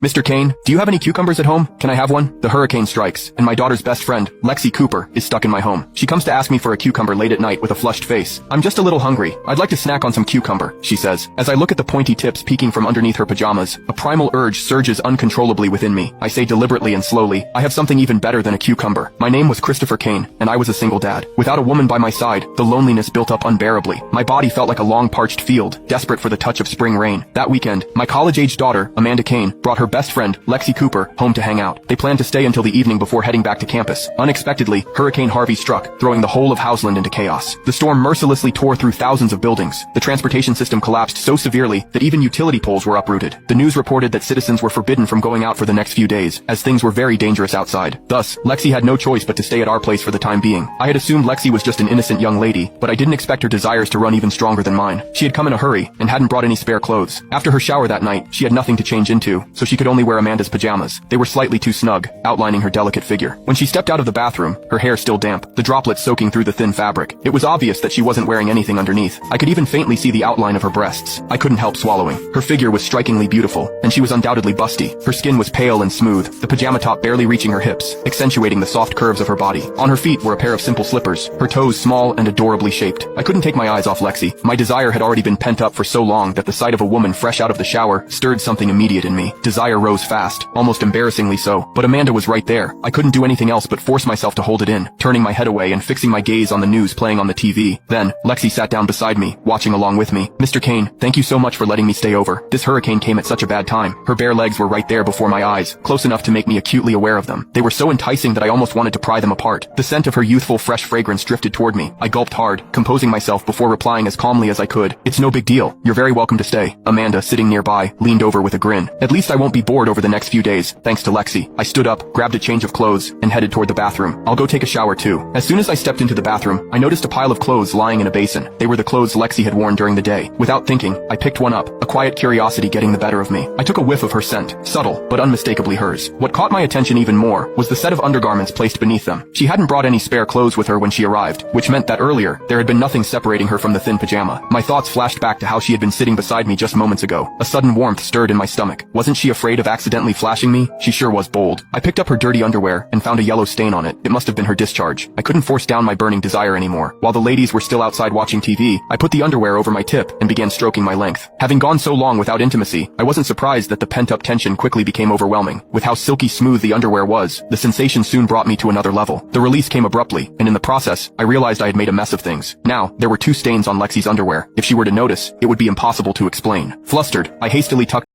Mr. Kane, do you have any cucumbers at home? Can I have one? The hurricane strikes, and my daughter's best friend, Lexi Cooper, is stuck in my home. She comes to ask me for a cucumber late at night with a flushed face. I'm just a little hungry. I'd like to snack on some cucumber, she says. As I look at the pointy tips peeking from underneath her pajamas, a primal urge surges uncontrollably within me. I say deliberately and slowly, I have something even better than a cucumber. My name was Christopher Kane, and I was a single dad. Without a woman by my side, the loneliness built up unbearably. My body felt like a long parched field, desperate for the touch of spring rain. That weekend, my college-age daughter, Amanda Kane, brought her best friend, Lexi Cooper, home to hang out. They planned to stay until the evening before heading back to campus. Unexpectedly, Hurricane Harvey struck, throwing the whole of Houseland into chaos. The storm mercilessly tore through thousands of buildings. The transportation system collapsed so severely that even utility poles were uprooted. The news reported that citizens were forbidden from going out for the next few days, as things were very dangerous outside. Thus, Lexi had no choice but to stay at our place for the time being. I had assumed Lexi was just an innocent young lady, but I didn't expect her desires to run even stronger than mine. She had come in a hurry, and hadn't brought any spare clothes. After her shower that night, she had nothing to change into, so she could only wear Amanda's pajamas. They were slightly too snug, outlining her delicate figure. When she stepped out of the bathroom, her hair still damp, the droplets soaking through the thin fabric. It was obvious that she wasn't wearing anything underneath. I could even faintly see the outline of her breasts. I couldn't help swallowing. Her figure was strikingly beautiful, and she was undoubtedly busty. Her skin was pale and smooth, the pajama top barely reaching her hips, accentuating the soft curves of her body. On her feet were a pair of simple slippers, her toes small and adorably shaped. I couldn't take my eyes off Lexi. My desire had already been pent up for so long that the sight of a woman fresh out of the shower stirred something immediate in me. Desire rose fast, almost embarrassingly so, but Amanda was right there. I couldn't do anything else but force myself to hold it in, turning my head away and fixing my gaze on the news playing on the TV. Then, Lexi sat down beside me, watching along with me. Mr. Kane, thank you so much for letting me stay over. This hurricane came at such a bad time. Her bare legs were right there before my eyes, close enough to make me acutely aware of them. They were so enticing that I almost wanted to pry them apart. The scent of her youthful fresh fragrance drifted toward me. I gulped hard, composing myself before replying as calmly as I could. It's no big deal. You're very welcome to stay. Amanda, sitting nearby, leaned over with a grin. At least I won't be bored over the next few days, thanks to Lexi. I stood up, grabbed a change of clothes, and headed toward the bathroom. I'll go take a shower too. As soon as I stepped into the bathroom, I noticed a pile of clothes lying in a basin. They were the clothes Lexi had worn during the day. Without thinking, I picked one up, a quiet curiosity getting the better of me. I took a whiff of her scent, subtle, but unmistakably hers. What caught my attention even more was the set of undergarments placed beneath them. She hadn't brought any spare clothes with her when she arrived, which meant that earlier, there had been nothing separating her from the thin pajama. My thoughts flashed back to how she had been sitting beside me just moments ago. A sudden warmth stirred in my stomach. Wasn't she afraid of accidentally flashing me? She sure was bold. I picked up her dirty underwear and found a yellow stain on it. It must have been her discharge. I couldn't force down my burning desire anymore. While the ladies were still outside watching TV, I put the underwear over my tip and began stroking my length. Having gone so long without intimacy, I wasn't surprised that the pent-up tension quickly became overwhelming. With how silky smooth the underwear was, the sensation soon brought me to another level. The release came abruptly, and in the process, I realized I had made a mess of things. Now, there were 2 stains on Lexi's underwear. If she were to notice, it would be impossible to explain. Flustered, I hastily tucked